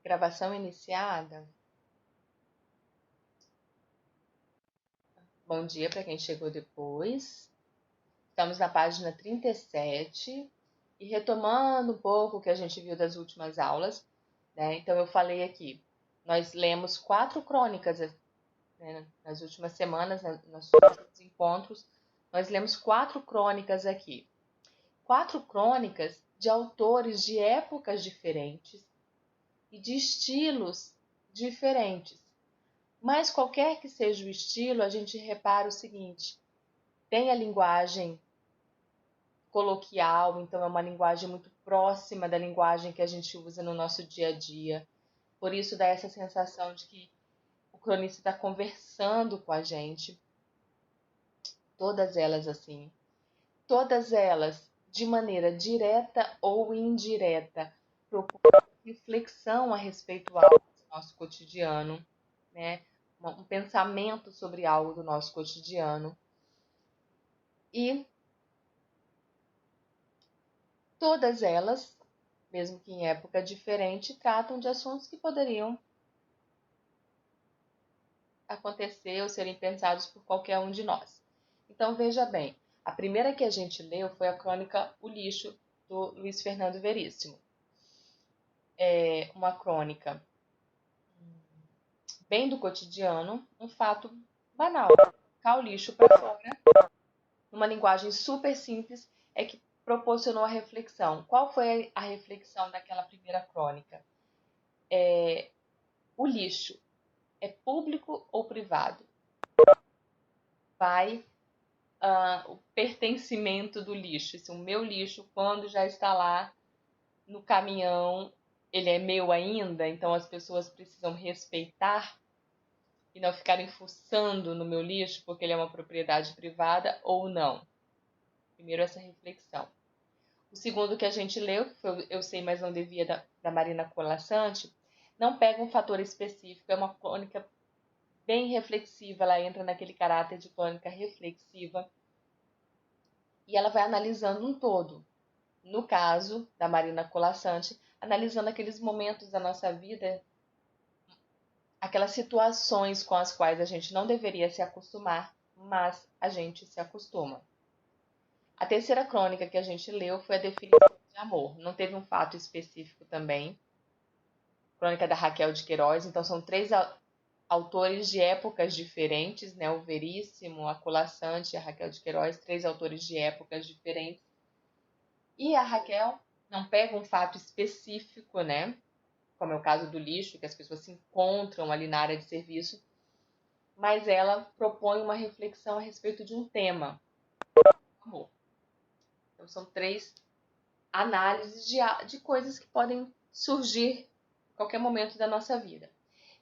Gravação iniciada. Bom dia para quem chegou depois. Estamos na página 37 e retomando um pouco o que a gente viu das últimas aulas, né? Então eu falei aqui, nós lemos 4 crônicas, né? Nas últimas semanas, nos últimos encontros, nós lemos 4 crônicas aqui. 4 crônicas de autores de épocas diferentes e de estilos diferentes. Mas qualquer que seja o estilo, a gente repara o seguinte: tem a linguagem coloquial, então é uma linguagem muito próxima da linguagem que a gente usa no nosso dia a dia. Por isso dá essa sensação de que o cronista está conversando com a gente. Todas elas assim. Todas elas, de maneira direta ou indireta, procuram reflexão a respeito do nosso cotidiano, né? Um pensamento sobre algo do nosso cotidiano. E todas elas, mesmo que em época diferente, tratam de assuntos que poderiam acontecer ou serem pensados por qualquer um de nós. Então veja bem, a primeira que a gente leu foi a crônica O Lixo, do Luiz Fernando Veríssimo. É uma crônica bem do cotidiano, um fato banal, colocar o lixo para fora, numa linguagem super simples, é que proporcionou a reflexão. Qual foi a reflexão daquela primeira crônica? O lixo é público ou privado? Vai o pertencimento do lixo. Se o meu lixo, quando já está lá no caminhão, ele é meu ainda, então as pessoas precisam respeitar e não ficarem fuçando no meu lixo porque ele é uma propriedade privada ou não. Primeiro essa reflexão. O segundo que a gente leu, que foi Eu Sei, Mas Não Devia, da Marina Colasanti, não pega um fator específico, é uma crônica bem reflexiva, ela entra naquele caráter de crônica reflexiva e ela vai analisando um todo. No caso da Marina Colasanti, analisando aqueles momentos da nossa vida, aquelas situações com as quais a gente não deveria se acostumar, mas a gente se acostuma. A terceira crônica que a gente leu foi a definição de amor. Não teve um fato específico também. Crônica da Raquel de Queiroz. Então são 3 autores de épocas diferentes, né? O Veríssimo, a Colasanti e a Raquel de Queiroz, 3 autores de épocas diferentes. E a Raquel não pega um fato específico, né? Como é o caso do lixo, que as pessoas se encontram ali na área de serviço, mas ela propõe uma reflexão a respeito de um tema, amor. Então são 3 análises de coisas que podem surgir em qualquer momento da nossa vida.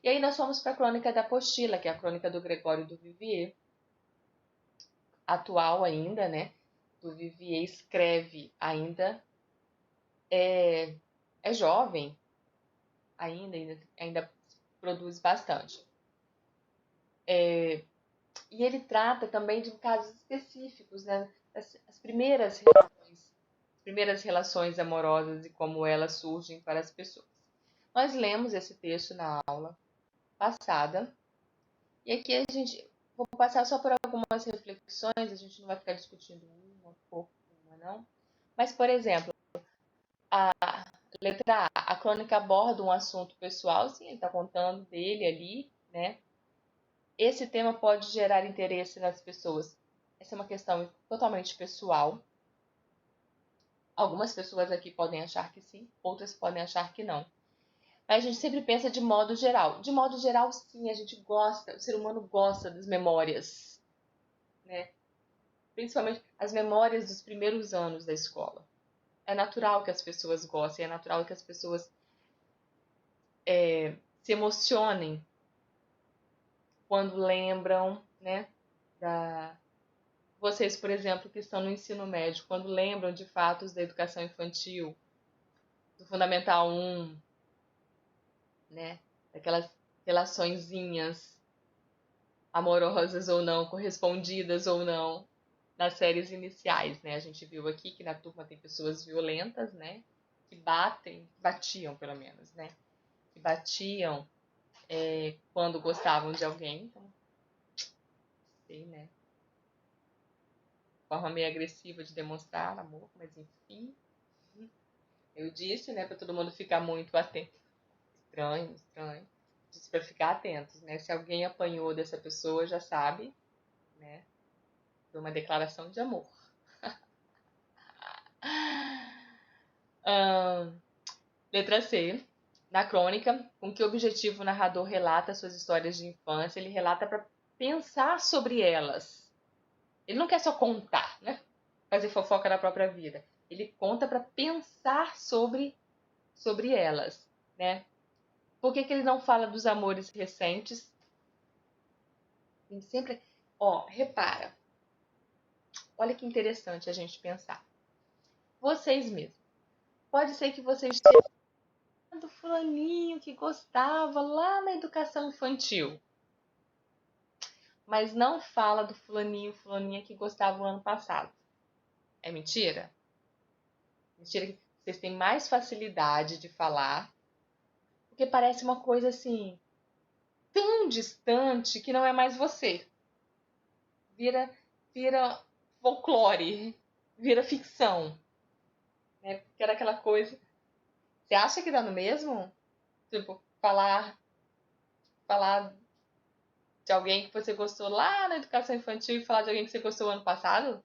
E aí nós fomos para a crônica da Apostila, que é a crônica do Gregório do Vivier, atual ainda, né? Do Vivier escreve ainda, é jovem ainda produz bastante. E ele trata também de casos específicos, né? As primeiras relações amorosas e como elas surgem para as pessoas. Nós lemos esse texto na aula passada e aqui vou passar só por algumas reflexões, a gente não vai ficar discutindo uma por uma, não. Mas, por exemplo, a letra A, a crônica aborda um assunto pessoal, sim, ele está contando dele ali, né? Esse tema pode gerar interesse nas pessoas. Essa é uma questão totalmente pessoal. Algumas pessoas aqui podem achar que sim, outras podem achar que não. Mas a gente sempre pensa de modo geral. De modo geral, sim, a gente gosta, o ser humano gosta das memórias, né? Principalmente as memórias dos primeiros anos da escola. É natural que as pessoas gostem, é natural que as pessoas se emocionem quando lembram, né, vocês, por exemplo, que estão no ensino médio, quando lembram de fatos da educação infantil, do Fundamental 1, né, daquelas relaçõezinhas amorosas ou não, correspondidas ou não, nas séries iniciais, né? A gente viu aqui que na turma tem pessoas violentas, né, que batiam pelo menos, né, que batiam quando gostavam de alguém. Então, sei, né? Forma meio agressiva de demonstrar amor, mas enfim. Eu disse, né, para todo mundo ficar muito atento. Estranho, estranho. Disse para ficar atentos, né? Se alguém apanhou dessa pessoa, já sabe, né? De uma declaração de amor. Letra C. Na crônica, com que objetivo o narrador relata suas histórias de infância? Ele relata para pensar sobre elas. Ele não quer só contar, né? Fazer fofoca da própria vida. Ele conta para pensar sobre elas, né? Por que ele não fala dos amores recentes? Ele sempre, repara. Olha que interessante a gente pensar. Vocês mesmos. Pode ser que vocês tenham do fulaninho que gostava lá na educação infantil, mas não fala do fulaninho, fulaninha que gostava o ano passado. É mentira? Mentira que vocês têm mais facilidade de falar, porque parece uma coisa assim tão distante que não é mais você. Vira folclore, vira ficção, né? Porque era aquela coisa. Você acha que dá no mesmo? Tipo, falar de alguém que você gostou lá na educação infantil e falar de alguém que você gostou ano passado?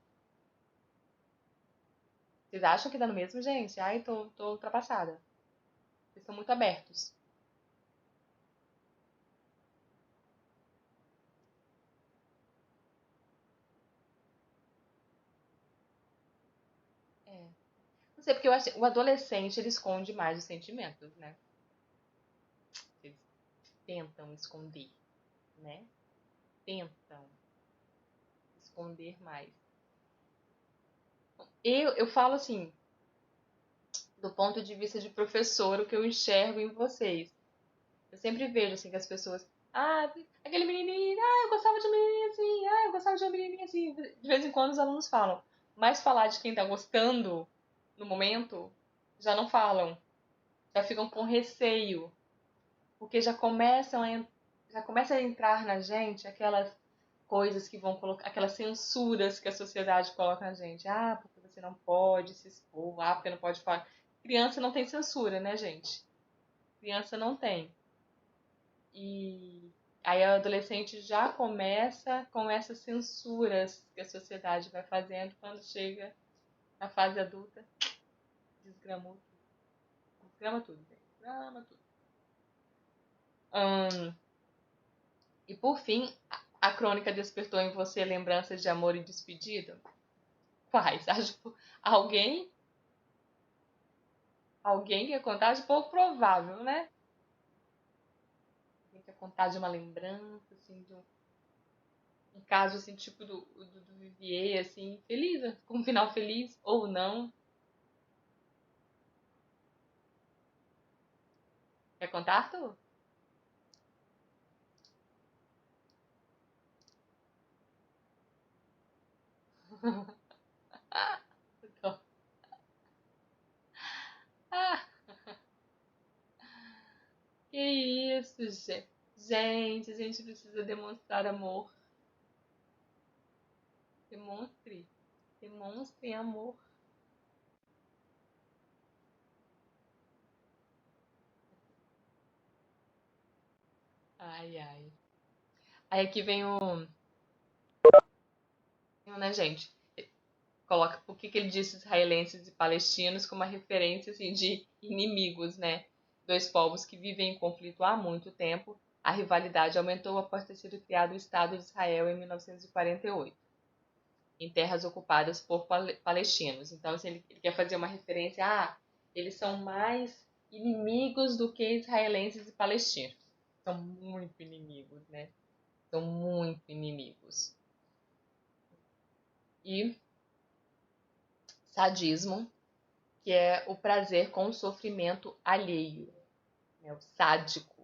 Vocês acham que dá no mesmo, gente? Ai, tô ultrapassada. Vocês são muito abertos. É. Não sei, porque eu acho que o adolescente, ele esconde mais os sentimentos, né? Eles tentam esconder, né? Tentam esconder mais. Eu falo assim, do ponto de vista de professor, o que eu enxergo em vocês. Eu sempre vejo assim que as pessoas. Ah, aquele menininho, eu gostava de um menininho assim, eu gostava de uma menininha assim. De vez em quando os alunos falam. Mas falar de quem tá gostando no momento, já não falam. Já ficam com receio. Porque já começa a entrar na gente aquelas coisas que vão colocar, aquelas censuras que a sociedade coloca na gente. Ah, porque você não pode se expor, porque não pode falar. Criança não tem censura, né, gente? Criança não tem. E aí o adolescente já começa com essas censuras que a sociedade vai fazendo quando chega na fase adulta. Desgramou tudo. Desgrama tudo, gente. Desgrama tudo. E por fim, a crônica despertou em você lembranças de amor e despedida? Quais? Acho alguém alguém quer contar de pouco provável, né? Alguém quer contar de uma lembrança, assim, de um caso, assim, tipo do Vivier, assim, feliz, com um final feliz, ou não. Quer contar, Arthur? Ah, que isso, gente. Gente, a gente precisa demonstrar amor. Demonstre. Demonstre amor. Ai, ai. Aí aqui vem né, gente? Coloca por que ele disse israelenses e palestinos como uma referência assim, de inimigos, né? Dois povos que vivem em conflito há muito tempo. A rivalidade aumentou após ter sido criado o Estado de Israel em 1948, em terras ocupadas por palestinos. Então, assim, ele quer fazer uma referência, eles são mais inimigos do que israelenses e palestinos. São muito inimigos, né? São muito inimigos. E sadismo, que é o prazer com o sofrimento alheio. Né? O sádico.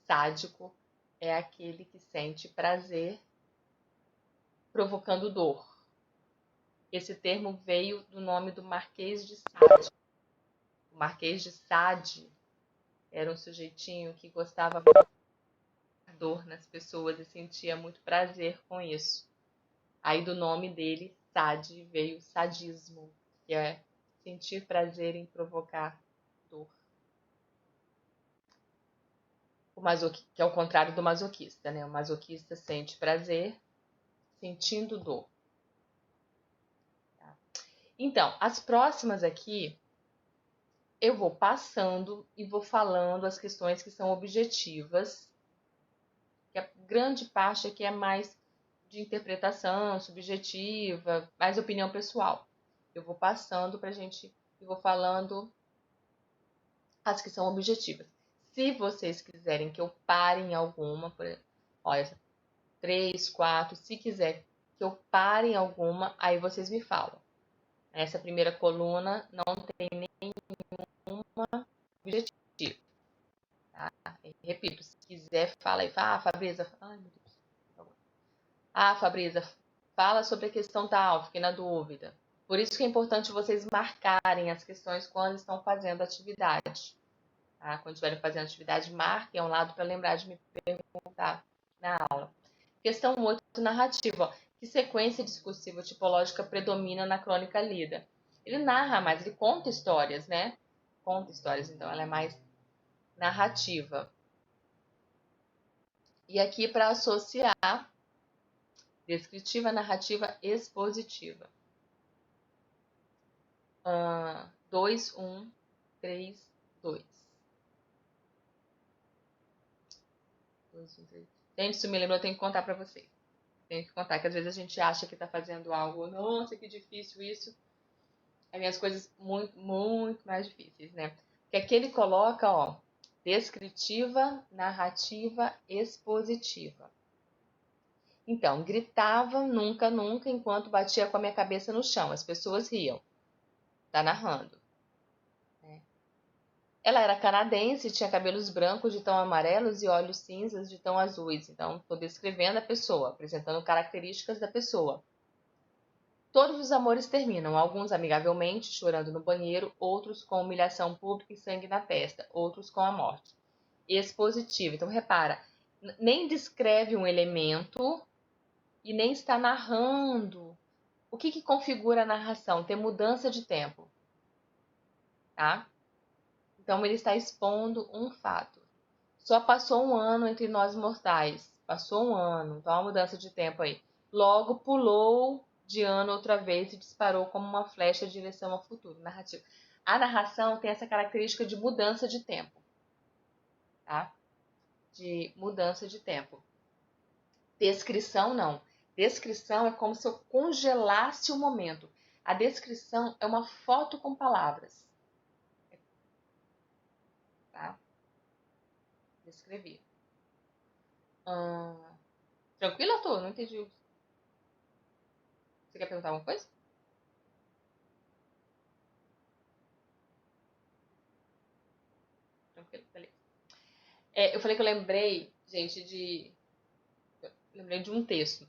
Sádico é aquele que sente prazer provocando dor. Esse termo veio do nome do Marquês de Sade. O Marquês de Sade Era um sujeitinho que gostava muito da dor nas pessoas e sentia muito prazer com isso. Aí do nome dele, Sade, veio sadismo, que é sentir prazer em provocar dor. Que é o contrário do masoquista, né? O masoquista sente prazer sentindo dor. Tá? Então, as próximas aqui, eu vou passando e vou falando as questões que são objetivas, que a grande parte aqui é mais de interpretação, subjetiva, mais opinião pessoal. Eu vou passando pra gente e vou falando as que são objetivas. Se vocês quiserem que eu pare em alguma, por exemplo, olha, 3, 4, se quiser que eu pare em alguma, aí vocês me falam. Essa primeira coluna não tem nenhuma objetivo. Tá? Repito, se quiser, fala aí. Ah, Fabrícia, ai meu Deus. Ah, Fabrícia, fala sobre a questão tal, fiquei na dúvida. Por isso que é importante vocês marcarem as questões quando estão fazendo atividade. Tá? Quando estiverem fazendo atividade, marquem um lado para lembrar de me perguntar na aula. Questão 8, narrativa. Que sequência discursiva tipológica predomina na crônica lida? Ele narra mais, ele conta histórias, né? Conta histórias, então ela é mais narrativa. E aqui para associar descritiva, narrativa, expositiva. 2, 1, 3, 2. 2, 1, 3. Gente, isso me lembrou, eu tenho que contar para vocês. Tenho que contar que às vezes a gente acha que está fazendo algo, nossa, que difícil isso. Aí vem as coisas muito, muito mais difíceis, né? Porque aqui ele coloca, ó, descritiva, narrativa, expositiva. Então, gritava nunca, nunca, enquanto batia com a minha cabeça no chão. As pessoas riam. Tá narrando. Né? Ela era canadense, tinha cabelos brancos de tão amarelos e olhos cinzas de tão azuis. Então, estou descrevendo a pessoa, apresentando características da pessoa. Todos os amores terminam, alguns amigavelmente, chorando no banheiro, outros com humilhação pública e sangue na testa, outros com a morte. Expositivo. Então, repara, nem descreve um elemento e nem está narrando. O que configura a narração? Ter mudança de tempo. Tá? Então, ele está expondo um fato. Só passou um ano entre nós mortais. Passou um ano. Então, uma mudança de tempo aí. Logo, pulou de ano outra vez e disparou como uma flecha em direção ao futuro. Narrativo. A narração tem essa característica de mudança de tempo. Tá? De mudança de tempo. Descrição, não. Descrição é como se eu congelasse o momento. A descrição é uma foto com palavras. Tá? Descrever. Tranquilo, Arthur? Não entendi. Você quer perguntar alguma coisa? Tranquilo, beleza. Eu falei que eu lembrei, gente, lembrei de um texto.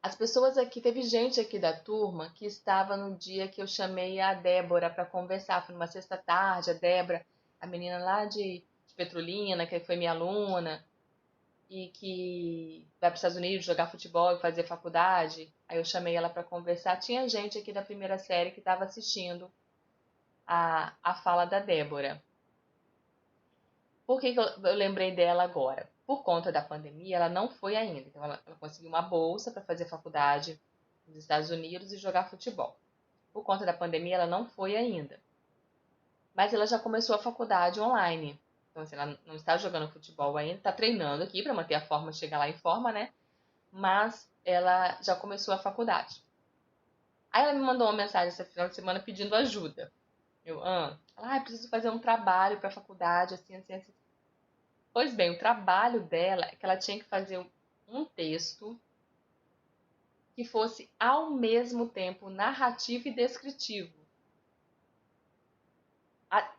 As pessoas aqui, teve gente aqui da turma que estava no dia que eu chamei a Débora para conversar. Foi numa sexta-tarde, a Débora, a menina lá de Petrolina, que foi minha aluna, e que vai para os Estados Unidos jogar futebol e fazer faculdade. Aí eu chamei ela para conversar. Tinha gente aqui da primeira série que estava assistindo a fala da Débora. Por que eu lembrei dela agora? Por conta da pandemia, ela não foi ainda. Então, ela conseguiu uma bolsa para fazer faculdade nos Estados Unidos e jogar futebol. Por conta da pandemia, ela não foi ainda. Mas ela já começou a faculdade online. Então, assim, ela não está jogando futebol ainda, está treinando aqui para manter a forma, chegar lá em forma, né? Mas ela já começou a faculdade. Aí ela me mandou uma mensagem essa final de semana pedindo ajuda. Preciso fazer um trabalho para a faculdade, assim, assim, assim. Pois bem, o trabalho dela é que ela tinha que fazer um texto que fosse ao mesmo tempo narrativo e descritivo.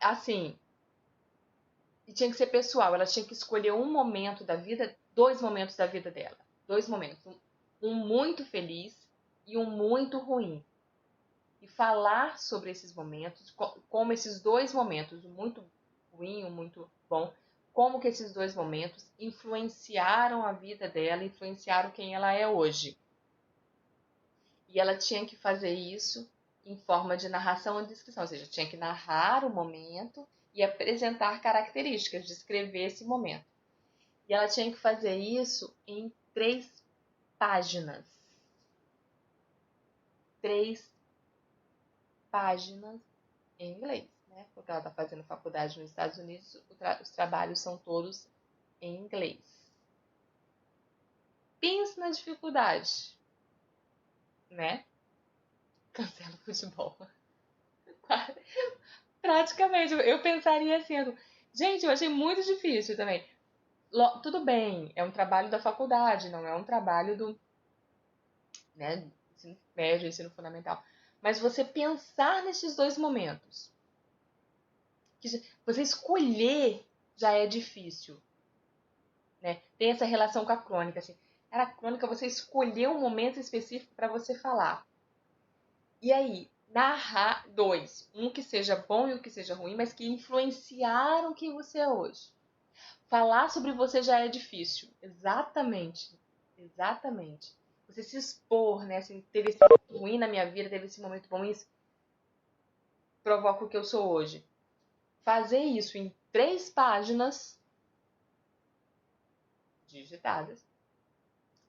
Assim, e tinha que ser pessoal, ela tinha que escolher um momento da vida, 2 momentos da vida dela. 2 momentos, um muito feliz e um muito ruim. E falar sobre esses momentos, como esses 2 momentos, o muito ruim, um muito bom, como que esses dois momentos influenciaram a vida dela, influenciaram quem ela é hoje. E ela tinha que fazer isso em forma de narração ou descrição, ou seja, tinha que narrar o momento e apresentar características, descrever esse momento. E ela tinha que fazer isso em 3 páginas. 3 páginas em inglês, né? Porque ela está fazendo faculdade nos Estados Unidos, os trabalhos são todos em inglês. Pense na dificuldade, né? Cancela o futebol. Praticamente, eu pensaria assim, gente, eu achei muito difícil também. Tudo bem, é um trabalho da faculdade, não é um trabalho do, né, ensino médio, ensino fundamental. Mas você pensar nesses dois momentos, você escolher já é difícil, né? Tem essa relação com a crônica, assim. A crônica, você escolheu um momento específico para você falar. E aí, narrar 2, um que seja bom e um que seja ruim, mas que influenciaram quem você é hoje. Falar sobre você já é difícil. Exatamente. Exatamente. Você se expor, né? Assim, teve esse momento ruim na minha vida, teve esse momento bom, isso provoca o que eu sou hoje. Fazer isso em 3 páginas digitadas,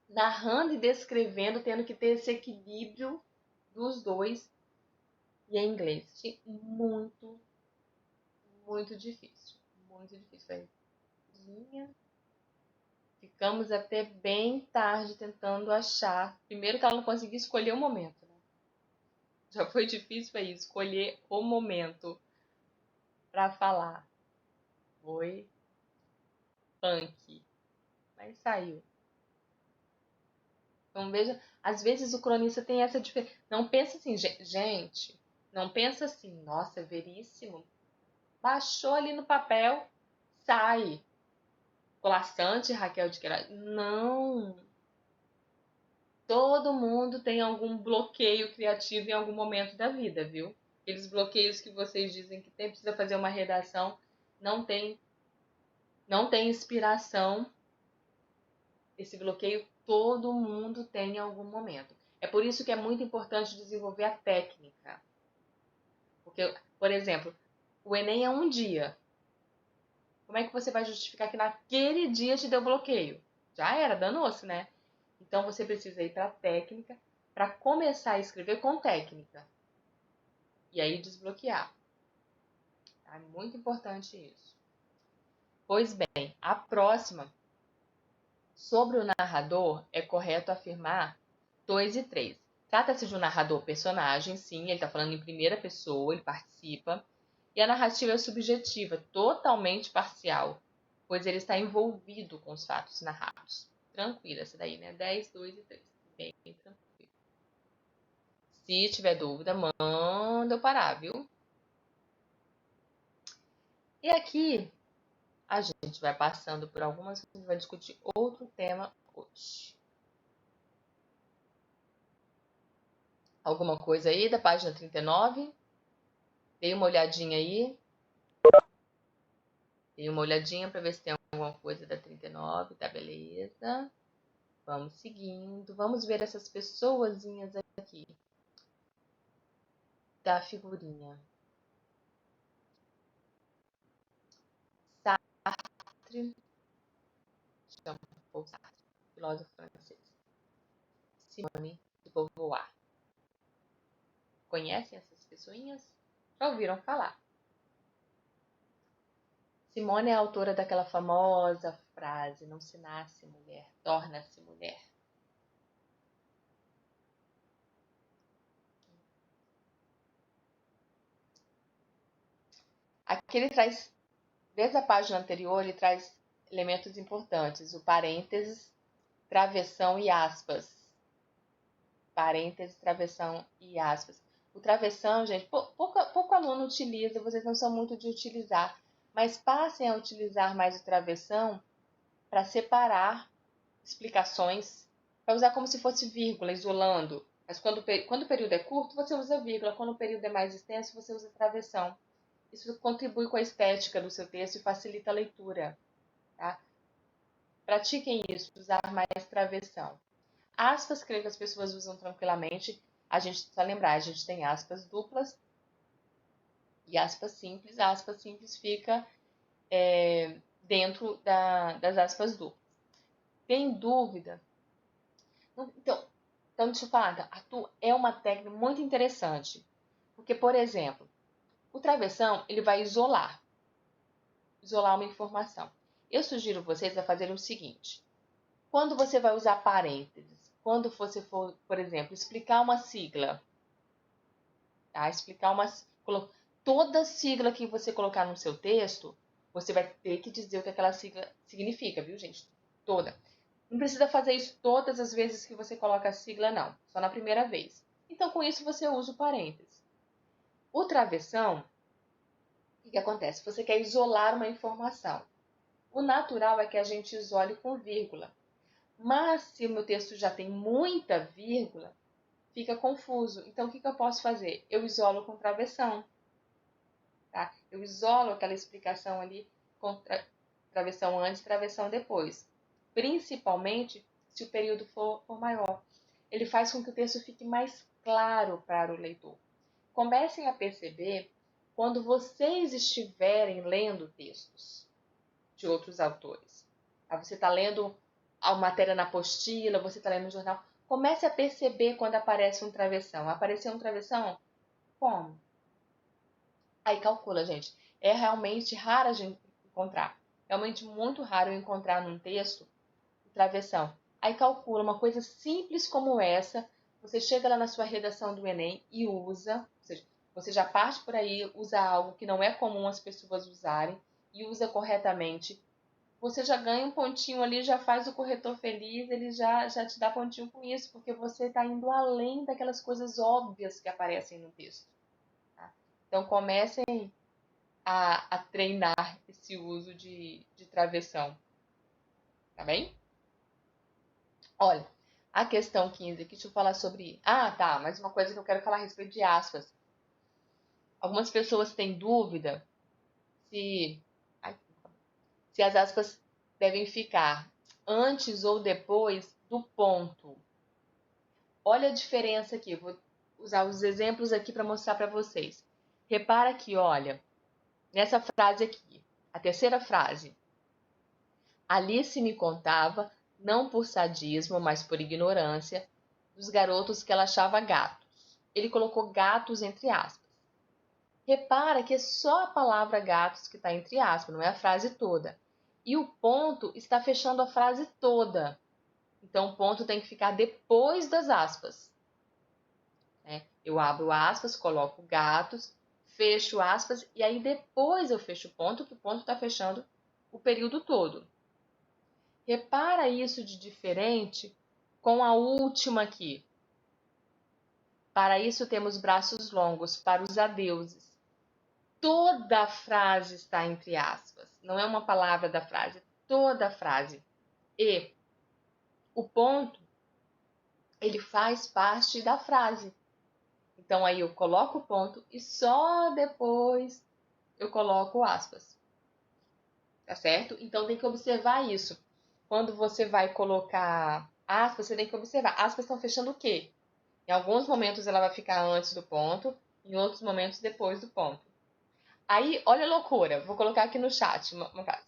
narrando e descrevendo, tendo que ter esse equilíbrio dos dois, e em inglês. Achei muito, muito difícil. Muito difícil. Ficamos até bem tarde tentando achar. Primeiro que ela não conseguia escolher o momento, né? Já foi difícil aí escolher o momento para falar. Foi punk, mas saiu. Então veja, às vezes o cronista tem essa diferença. Não pensa assim, gente, não pensa assim, nossa, é veríssimo. Baixou ali no papel, sai. Colassante, Raquel de Queiroz. Não. Todo mundo tem algum bloqueio criativo em algum momento da vida, viu? Aqueles bloqueios que vocês dizem que tem, precisa fazer uma redação, não tem inspiração. Esse bloqueio todo mundo tem em algum momento. É por isso que é muito importante desenvolver a técnica. Porque, por exemplo, o Enem é um dia. Como é que você vai justificar que naquele dia te deu bloqueio? Já era, danou-se, né? Então você precisa ir para a técnica para começar a escrever com técnica. E aí desbloquear. É muito importante isso. Pois bem, a próxima. Sobre o narrador, é correto afirmar 2 e 3. Trata-se de um narrador personagem, sim, ele está falando em primeira pessoa, ele participa. E a narrativa é subjetiva, totalmente parcial, pois ele está envolvido com os fatos narrados. Tranquila essa daí, né? 10, 2 e 3. Bem tranquilo. Se tiver dúvida, manda eu parar, viu? E aqui a gente vai passando por algumas, a gente vai discutir outro tema hoje. Alguma coisa aí da página 39? Dei uma olhadinha aí. Dei uma olhadinha para ver se tem alguma coisa da 39, tá beleza. Vamos seguindo. Vamos ver essas pessoazinhas aqui da figurinha. Sartre, Jean-Paul Sartre, filósofo francês. Simone de Beauvoir. Conhecem essas pessoinhas? Já ouviram falar? Simone é a autora daquela famosa frase: não se nasce mulher, torna-se mulher. Aqui ele traz, desde a página anterior, ele traz elementos importantes: o parênteses, travessão e aspas. Parênteses, travessão e aspas. O travessão, gente, pouco aluno utiliza, vocês não são muito de utilizar, mas passem a utilizar mais o travessão para separar explicações, para usar como se fosse vírgula, isolando. Mas quando o período é curto, você usa vírgula. Quando o período é mais extenso, você usa travessão. Isso contribui com a estética do seu texto e facilita a leitura, tá? Pratiquem isso, usar mais travessão. Aspas, creio que as pessoas usam tranquilamente. A gente precisa lembrar, a gente tem aspas duplas e aspas simples. A aspas simples fica dentro das aspas duplas. Tem dúvida? Então, deixa eu falar, é uma técnica muito interessante. Porque, por exemplo, o travessão, ele vai isolar uma informação. Eu sugiro vocês a fazerem o seguinte. Quando você vai usar parênteses, quando você for, por exemplo, explicar uma sigla, tá? Toda sigla que você colocar no seu texto, você vai ter que dizer o que aquela sigla significa, viu, gente? Toda. Não precisa fazer isso todas as vezes que você coloca a sigla, não. Só na primeira vez. Então, com isso, você usa o parênteses. O travessão, o que acontece? Você quer isolar uma informação. O natural é que a gente isole com vírgula. Mas, se o meu texto já tem muita vírgula, fica confuso. Então, o que eu posso fazer? Eu isolo com travessão. Tá? Eu isolo aquela explicação ali com travessão antes, travessão depois. Principalmente se o período for maior. Ele faz com que o texto fique mais claro para o leitor. Comecem a perceber quando vocês estiverem lendo textos de outros autores. Você está lendo a matéria na apostila, você está lendo no jornal. Comece a perceber quando aparece um travessão. Apareceu um travessão? Como? Aí calcula, gente. É realmente raro a gente encontrar. Realmente muito raro eu encontrar num texto travessão. Aí calcula uma coisa simples como essa. Você chega lá na sua redação do Enem e usa. Ou seja, você já parte por aí, usa algo que não é comum as pessoas usarem e usa corretamente. Você já ganha um pontinho ali, já faz o corretor feliz, ele já te dá pontinho com isso, porque você está indo além daquelas coisas óbvias que aparecem no texto. Tá? Então comecem a treinar esse uso de travessão. Tá bem? Olha, a questão 15 aqui, deixa eu falar sobre. Ah, tá, mais uma coisa que eu quero falar a respeito de aspas. Algumas pessoas têm dúvida se, se as aspas devem ficar antes ou depois do ponto. Olha a diferença aqui, vou usar os exemplos aqui para mostrar para vocês. Repara aqui, olha, nessa frase aqui, a terceira frase. Alice me contava, não por sadismo, mas por ignorância, dos garotos que ela achava gatos. Ele colocou gatos entre aspas. Repara que é só a palavra gatos que está entre aspas, não é a frase toda. E o ponto está fechando a frase toda. Então, o ponto tem que ficar depois das aspas. Eu abro aspas, coloco gatos, fecho aspas, e aí depois eu fecho o ponto, que o ponto está fechando o período todo. Repara isso de diferente com a última aqui. Para isso temos braços longos, para os adeuses. Toda a frase está entre aspas. Não é uma palavra da frase, toda a frase. E o ponto, ele faz parte da frase. Então, aí eu coloco o ponto e só depois eu coloco aspas. Tá certo? Então, tem que observar isso. Quando você vai colocar aspas, você tem que observar. Aspas estão fechando o quê? Em alguns momentos ela vai ficar antes do ponto, em outros momentos depois do ponto. Aí, olha a loucura. Vou colocar aqui no chat uma frase.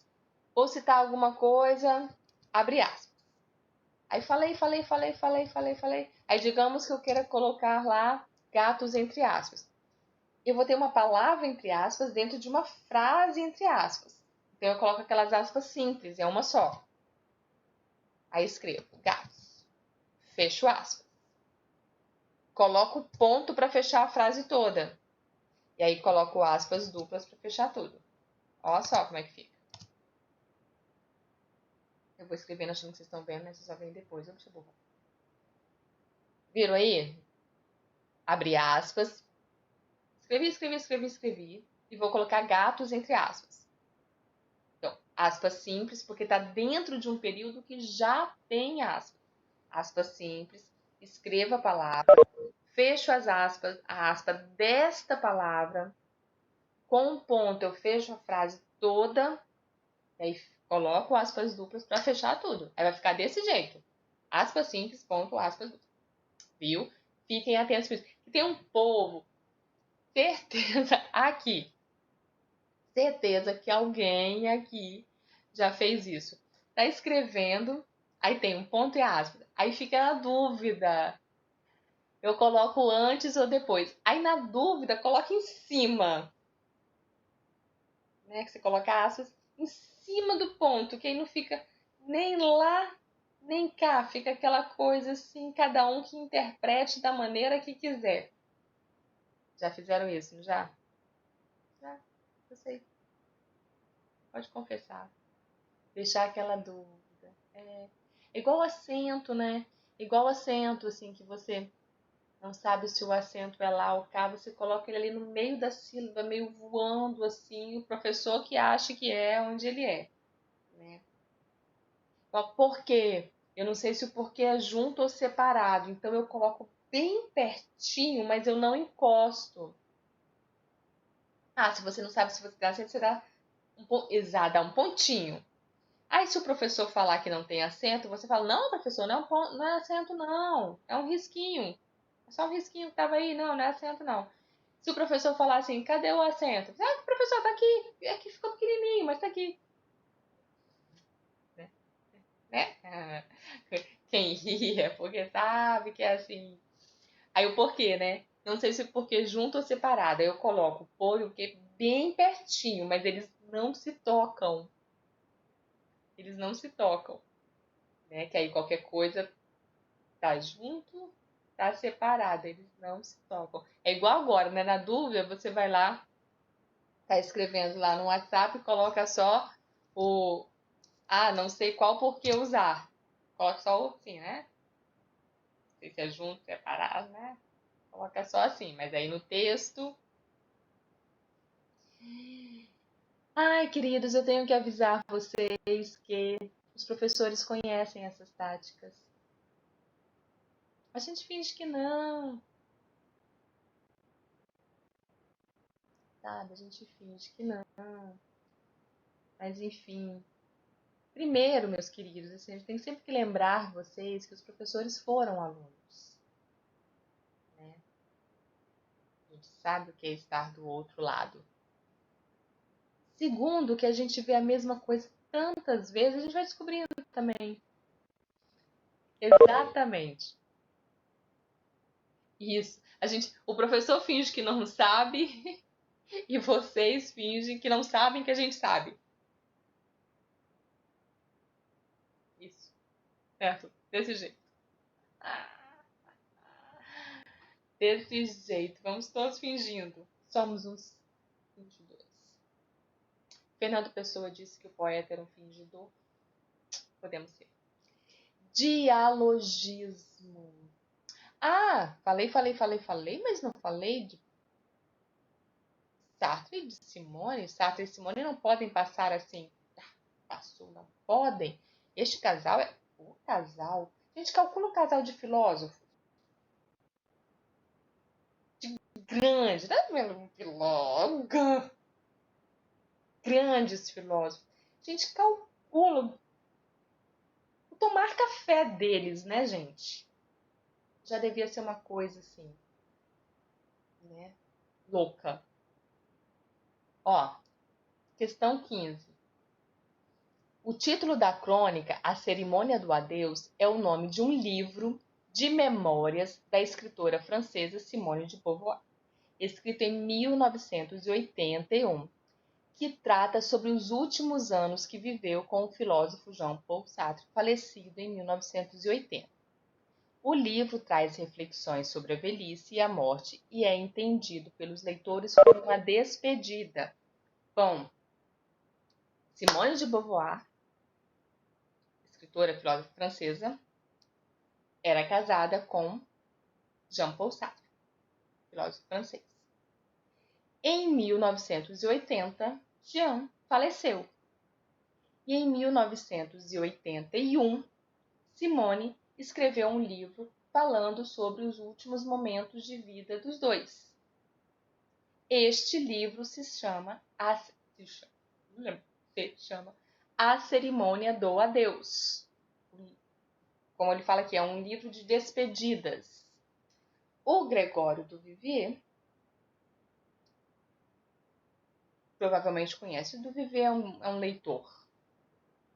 Vou citar alguma coisa, abre aspas. Aí falei. Aí digamos que eu queira colocar lá gatos entre aspas. Eu vou ter uma palavra entre aspas dentro de uma frase entre aspas. Então eu coloco aquelas aspas simples, é uma só. Aí escrevo gatos. Fecho aspas. Coloco ponto para fechar a frase toda. E aí coloco aspas duplas para fechar tudo. Olha só como é que fica. Eu vou escrevendo achando que vocês estão vendo, né? Vocês só veem depois. Eu deixa eu borrar. Viram aí? Abri aspas. Escrevi. E vou colocar gatos entre aspas. Então, aspas simples, porque está dentro de um período que já tem aspas. Aspas simples. Escreva a palavra. Fecho as aspas, a aspa desta palavra. Com um ponto eu fecho a frase toda, e aí coloco aspas duplas para fechar tudo. Aí vai ficar desse jeito. Aspas simples, ponto, aspas duplas. Viu? Fiquem atentos com isso. E tem um povo, certeza aqui, certeza que alguém aqui já fez isso. Tá escrevendo, aí tem um ponto e aspas. Aí fica na dúvida. Eu coloco antes ou depois. Aí na dúvida, coloca em cima. Né? Que você coloca aspas em cima do ponto, que aí não fica nem lá, nem cá. Fica aquela coisa assim, cada um que interprete da maneira que quiser. Já fizeram isso, não já? Já, eu sei. Pode confessar. Deixar aquela dúvida. É igual acento, né? Igual acento, assim, que você não sabe se o acento é lá ou cá, você coloca ele ali no meio da sílaba, meio voando, assim, o professor que acha que é onde ele é, né? O porquê. Eu não sei se o porquê é junto ou separado, então eu coloco bem pertinho, mas eu não encosto. Ah, se você não sabe se você dá acento, você dá dá um pontinho. Aí, se o professor falar que não tem acento, você fala: Não, professor, não é, não é acento, não. É um risquinho. É só um risquinho que estava aí. Não, não é acento, não. Se o professor falar assim: Cadê o acento? Ah, professor, tá aqui. É que ficou pequenininho, mas tá aqui. Né? Quem ri é porque sabe que é assim. Aí o porquê, né? Não sei se o porquê junto ou separado. Aí eu coloco o por e o que bem pertinho, mas eles não se tocam. Eles não se tocam. Né? Que aí qualquer coisa tá junto, tá separado, eles não se tocam. É igual agora, né? Na dúvida, você vai lá, tá escrevendo lá no WhatsApp e coloca só o não sei qual por que usar. Coloca só o assim, né? Não sei se é junto, separado, né? Coloca só assim, mas aí no texto. Ai, queridos, eu tenho que avisar vocês que os professores conhecem essas táticas. A gente finge que não, sabe? A gente finge que não. Mas enfim. Primeiro, meus queridos, assim, a gente tem sempre que lembrar vocês que os professores foram alunos. Né? A gente sabe o que é estar do outro lado. Segundo, que a gente vê a mesma coisa tantas vezes, a gente vai descobrindo também. Exatamente. Isso. O professor finge que não sabe e vocês fingem que não sabem que a gente sabe. Isso. Certo? Desse jeito. Desse jeito. Vamos todos fingindo. Somos uns fingidores. Fernando Pessoa disse que o poeta era um fingidor. Podemos ser. Dialogismo. Ah, falei, mas não falei de Sartre e de Simone. Sartre e Simone não podem passar assim. Passou, não podem. Este casal é o casal. A gente calcula um casal de filósofos. De grande, não é um filósofo. Grandes filósofos. A gente calcula o tomar café deles, né, gente? Já devia ser uma coisa assim, né? Louca. Ó, questão 15. O título da crônica, A Cerimônia do Adeus, é o nome de um livro de memórias da escritora francesa Simone de Beauvoir, escrito em 1981, que trata sobre os últimos anos que viveu com o filósofo Jean-Paul Sartre, falecido em 1980. O livro traz reflexões sobre a velhice e a morte e é entendido pelos leitores como uma despedida. Bom, Simone de Beauvoir, escritora e filósofa francesa, era casada com Jean-Paul Sartre, filósofo francês. Em 1980, Jean faleceu. E em 1981, Simone escreveu um livro falando sobre os últimos momentos de vida dos dois. Este livro se chama A Cerimônia do Adeus. Como ele fala aqui, é um livro de despedidas. O Gregório do Vivier, provavelmente conhece. O do Vivier é um leitor.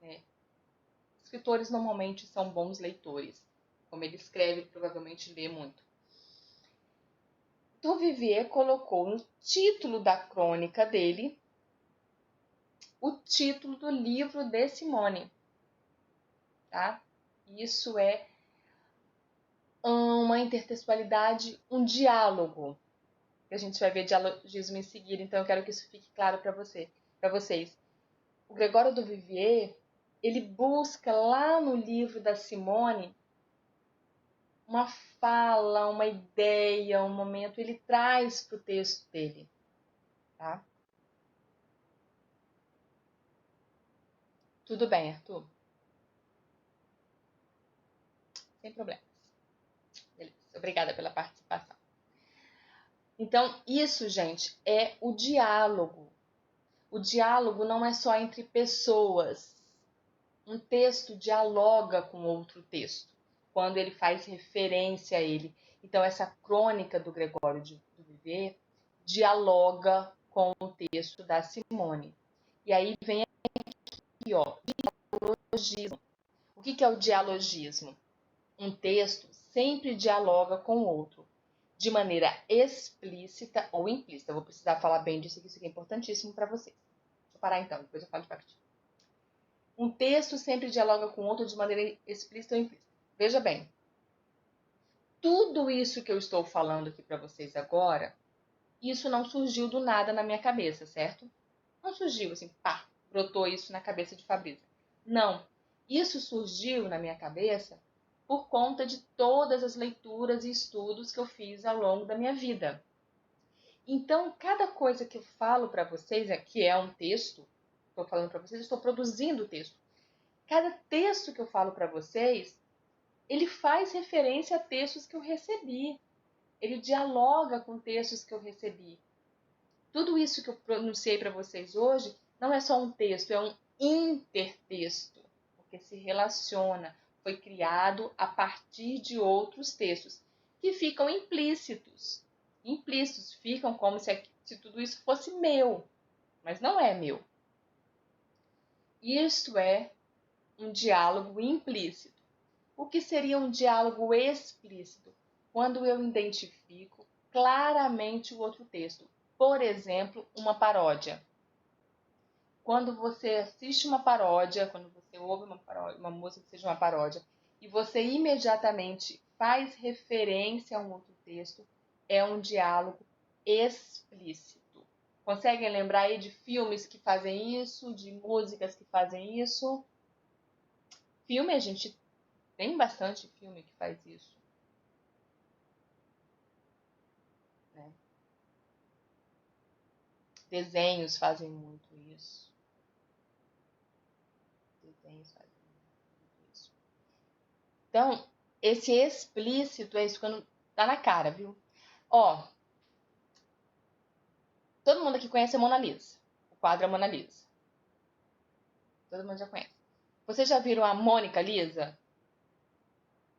Né? Escritores normalmente são bons leitores. Como ele escreve, ele provavelmente lê muito. Du Vivier colocou no título da crônica dele o título do livro de Simone. Tá? Isso é uma intertextualidade, um diálogo. A gente vai ver dialogismo em seguida, então eu quero que isso fique claro para vocês. O Gregório do Vivier, ele busca lá no livro da Simone uma fala, uma ideia, um momento, ele traz para o texto dele. Tá? Tudo bem, Arthur? Sem problemas. Beleza. Obrigada pela participação. Então, isso, gente, é o diálogo. O diálogo não é só entre pessoas. Um texto dialoga com outro texto, quando ele faz referência a ele. Então, essa crônica do Gregório do Vivier dialoga com o texto da Simone. E aí vem aqui, ó, dialogismo. O que é o dialogismo? Um texto sempre dialoga com o outro, de maneira explícita ou implícita. Eu vou precisar falar bem disso aqui, isso aqui é importantíssimo para vocês. Deixa eu parar então, depois eu falo de partir. Um texto sempre dialoga com o outro de maneira explícita ou implícita. Veja bem, tudo isso que eu estou falando aqui para vocês agora, isso não surgiu do nada na minha cabeça, certo? Não surgiu assim, pá, brotou isso na cabeça de Fabrícia. Não, isso surgiu na minha cabeça por conta de todas as leituras e estudos que eu fiz ao longo da minha vida. Então, cada coisa que eu falo para vocês, que é um texto, estou falando para vocês, estou produzindo o texto. Cada texto que eu falo para vocês, ele faz referência a textos que eu recebi. Ele dialoga com textos que eu recebi. Tudo isso que eu pronunciei para vocês hoje não é só um texto, é um intertexto, porque se relaciona, foi criado a partir de outros textos que ficam implícitos. Implícitos, ficam como se tudo isso fosse meu, mas não é meu. Isto é um diálogo implícito. O que seria um diálogo explícito? Quando eu identifico claramente o outro texto. Por exemplo, uma paródia. Quando você assiste uma paródia, quando você ouve uma música que seja uma paródia, e você imediatamente faz referência a um outro texto, é um diálogo explícito. Conseguem lembrar aí de filmes que fazem isso, de músicas que fazem isso? Filme, a gente tem bastante filme que faz isso. Né? Desenhos fazem muito isso. Então, esse explícito é isso quando tá na cara, viu? Ó, todo mundo aqui conhece a Mona Lisa. O quadro é a Mona Lisa. Todo mundo já conhece. Vocês já viram a Mônica Lisa?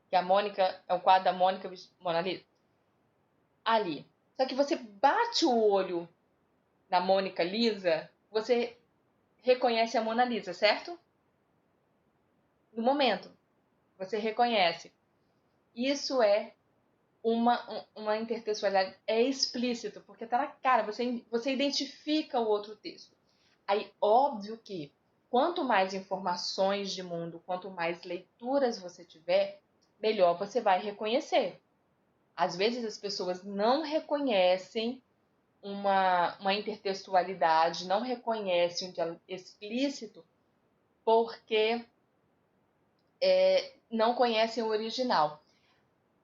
Que a Mônica é o quadro da Mônica Mona Lisa? Ali. Só que você bate o olho na Mônica Lisa, você reconhece a Mona Lisa, certo? No momento, você reconhece. Isso é uma intertextualidade, é explícito, porque tá na cara, você identifica o outro texto. Aí, óbvio que quanto mais informações de mundo, quanto mais leituras você tiver, melhor você vai reconhecer. Às vezes as pessoas não reconhecem uma intertextualidade, não reconhecem um diálogo explícito porque não conhecem o original.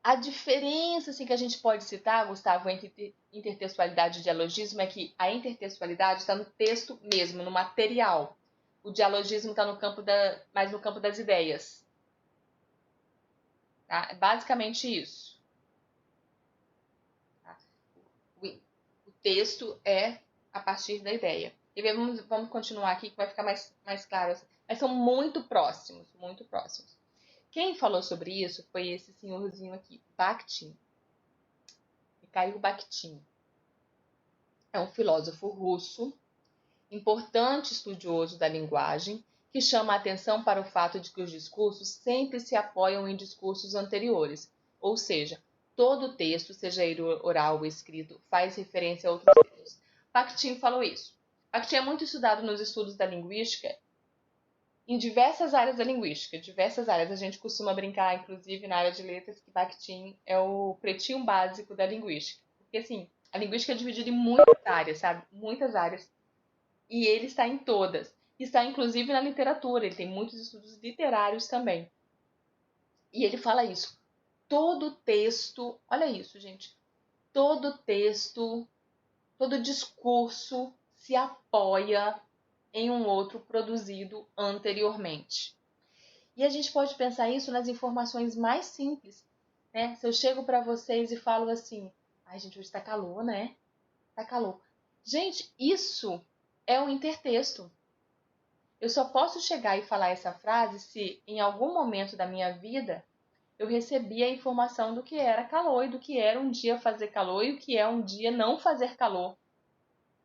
A diferença assim, que a gente pode citar, Gustavo, entre intertextualidade e dialogismo é que a intertextualidade está no texto mesmo, no material. O dialogismo está mais no campo das ideias. Tá? É basicamente isso. Tá? O texto é a partir da ideia. E vamos continuar aqui que vai ficar mais claro. Mas são muito próximos, muito próximos. Quem falou sobre isso foi esse senhorzinho aqui, Bakhtin. Mikhail Bakhtin. É um filósofo russo, importante estudioso da linguagem, que chama a atenção para o fato de que os discursos sempre se apoiam em discursos anteriores, ou seja, todo texto, seja ele oral ou escrito, faz referência a outros textos. Bakhtin falou isso. Bakhtin é muito estudado nos estudos da linguística, em diversas áreas da linguística, diversas áreas. A gente costuma brincar, inclusive na área de letras, que Bakhtin é o pretinho básico da linguística. Porque, assim, a linguística é dividida em muitas áreas, sabe? Muitas áreas. E ele está em todas. Está, inclusive, na literatura. Ele tem muitos estudos literários também. E ele fala isso. Todo texto, olha isso, gente. Todo texto, todo discurso se apoia em um outro produzido anteriormente. E a gente pode pensar isso nas informações mais simples, né? Se eu chego para vocês e falo assim, ai gente, hoje tá calor, né? Tá calor. Gente, isso é um intertexto. Eu só posso chegar e falar essa frase se em algum momento da minha vida eu recebi a informação do que era calor e do que era um dia fazer calor e o que é um dia não fazer calor.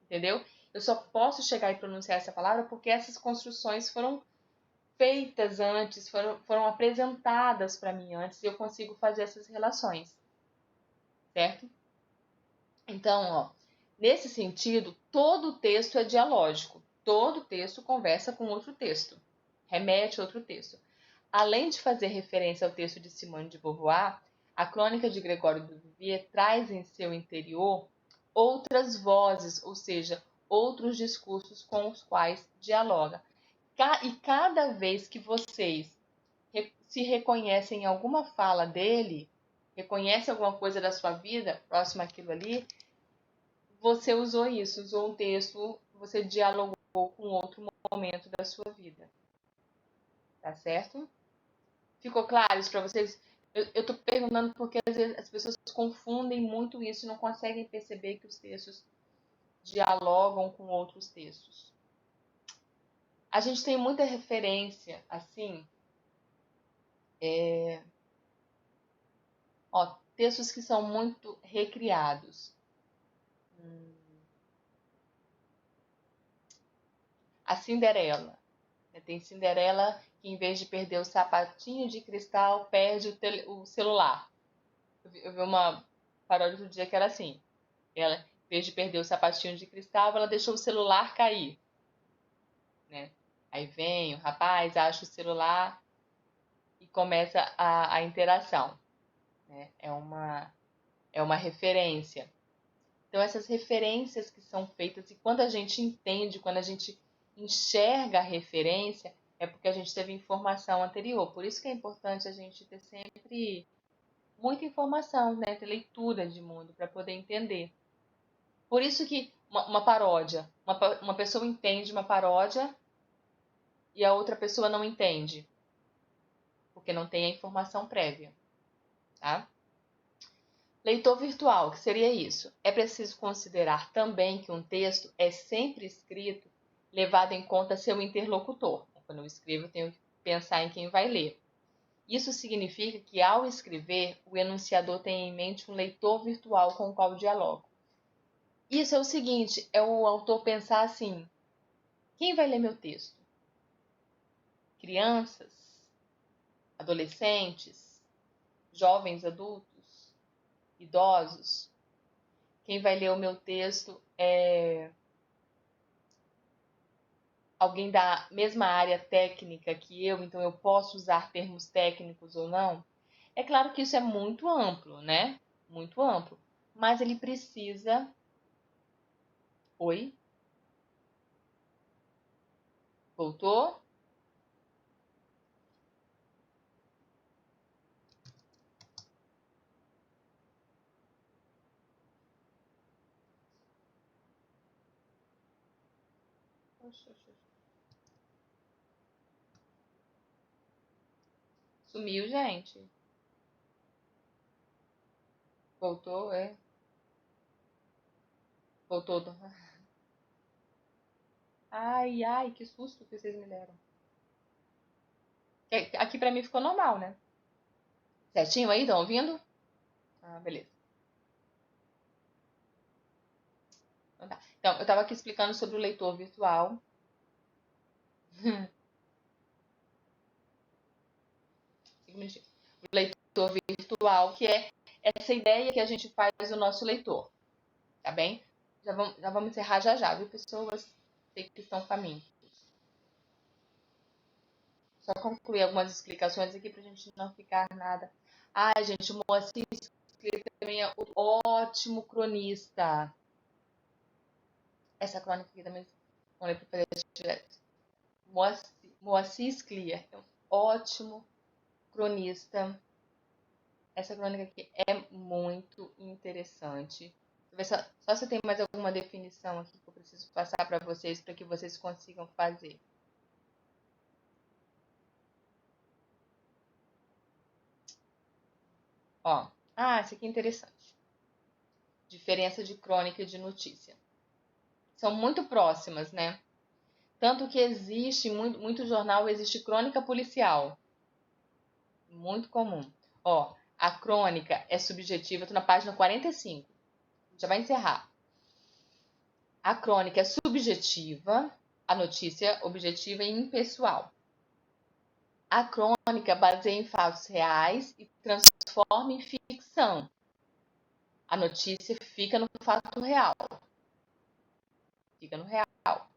Entendeu? Eu só posso chegar e pronunciar essa palavra porque essas construções foram feitas antes, foram apresentadas para mim antes e eu consigo fazer essas relações, certo? Então, ó, nesse sentido, todo texto é dialógico, todo texto conversa com outro texto, remete a outro texto. Além de fazer referência ao texto de Simone de Beauvoir, a crônica de Gregório do Vivier traz em seu interior outras vozes, ou seja, outros discursos com os quais dialoga. E cada vez que vocês se reconhecem em alguma fala dele, reconhece alguma coisa da sua vida, próxima àquilo ali, você usou isso, usou um texto, você dialogou com outro momento da sua vida. Tá certo? Ficou claro isso para vocês? Eu tô perguntando porque às vezes as pessoas confundem muito isso e não conseguem perceber que os textos dialogam com outros textos. A gente tem muita referência, assim, textos que são muito recriados. A Cinderela. Tem Cinderela que, em vez de perder o sapatinho de cristal, perde o celular. Eu vi uma paródia do dia que era assim. Ela, em vez de perder o sapatinho de cristal, ela deixou o celular cair. Né? Aí vem o rapaz, acha o celular e começa a interação. Né? É uma referência. Então, essas referências que são feitas, e quando a gente entende, quando a gente enxerga a referência, é porque a gente teve informação anterior. Por isso que é importante a gente ter sempre muita informação, né? Ter leitura de mundo para poder entender. Por isso que uma paródia, uma pessoa entende uma paródia e a outra pessoa não entende, porque não tem a informação prévia, tá? Leitor virtual, que seria isso? É preciso considerar também que um texto é sempre escrito levado em conta seu interlocutor. Quando eu escrevo, eu tenho que pensar em quem vai ler. Isso significa que, ao escrever, o enunciador tem em mente um leitor virtual com o qual dialoga. Isso é o seguinte, é o autor pensar assim, quem vai ler meu texto? Crianças? Adolescentes? Jovens adultos? Idosos? Quem vai ler o meu texto é alguém da mesma área técnica que eu, então eu posso usar termos técnicos ou não? É claro que isso é muito amplo, né? Muito amplo. Mas ele precisa. Oi? Voltou? Sumiu, gente. Voltou, é? Voltou. Ai, ai, que susto que vocês me deram. Aqui pra mim ficou normal, né? Certinho aí? Estão ouvindo? Ah, beleza. Então, tá. Então, eu estava aqui explicando sobre o leitor virtual. O leitor virtual, que é essa ideia que a gente faz do nosso leitor. Tá bem? Já vamos encerrar já, viu, pessoas? Sei que estão famintos. Só concluir algumas explicações aqui pra gente não ficar nada. Ai, gente, o Moacir também é um ótimo cronista. Essa crônica aqui também vamos ler para fazer direto. Moacir Scliar é um ótimo cronista. Essa crônica aqui é muito interessante. Só se tem mais alguma definição aqui que eu preciso passar para vocês, para que vocês consigam fazer. Ó, esse aqui é interessante. Diferença de crônica e de notícia. São muito próximas, né? Tanto que existe, muito jornal, existe crônica policial. Muito comum. Ó, a crônica é subjetiva, estou na página 45. Já vai encerrar. A crônica é subjetiva, a notícia objetiva e impessoal. A crônica baseia em fatos reais e transforma em ficção. A notícia fica no fato real. Fica no real.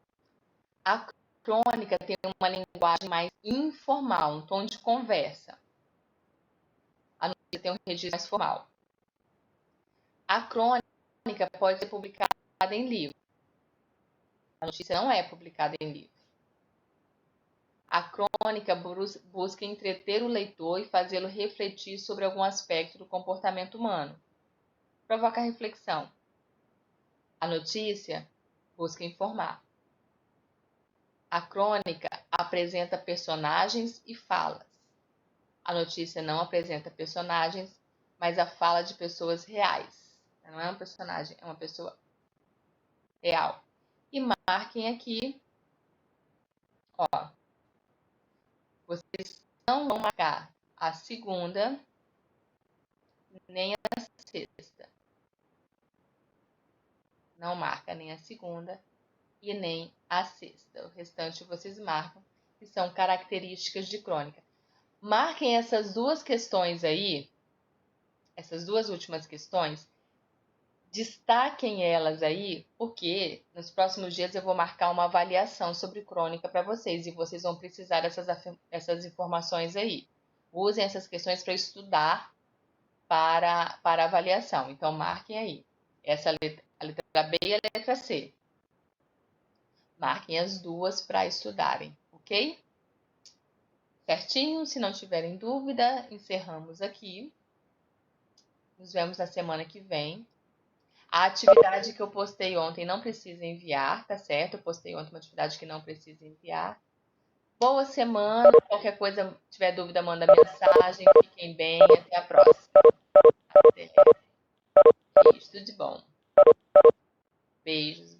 A crônica tem uma linguagem mais informal, um tom de conversa. A notícia tem um registro mais formal. A crônica pode ser publicada em livro. A notícia não é publicada em livro. A crônica busca entreter o leitor e fazê-lo refletir sobre algum aspecto do comportamento humano. Provoca reflexão. A notícia busca informar. A crônica apresenta personagens e falas. A notícia não apresenta personagens, mas a fala de pessoas reais. Não é um personagem, é uma pessoa real. E marquem aqui, ó, vocês não vão marcar a segunda nem a sexta. Não marca nem a segunda e nem a sexta. O restante vocês marcam, que são características de crônica. Marquem essas duas questões aí, essas duas últimas questões, destaquem elas aí, porque nos próximos dias eu vou marcar uma avaliação sobre crônica para vocês e vocês vão precisar dessas informações aí. Usem essas questões para estudar para avaliação. Então, marquem aí. A letra B e a letra C. Marquem as duas para estudarem, ok? Certinho? Se não tiverem dúvida, encerramos aqui. Nos vemos na semana que vem. A atividade que eu postei ontem não precisa enviar, tá certo? Eu postei ontem uma atividade que não precisa enviar. Boa semana. Qualquer coisa, tiver dúvida, manda mensagem. Fiquem bem. Até a próxima. Até. Isso, tudo de bom. Beijos.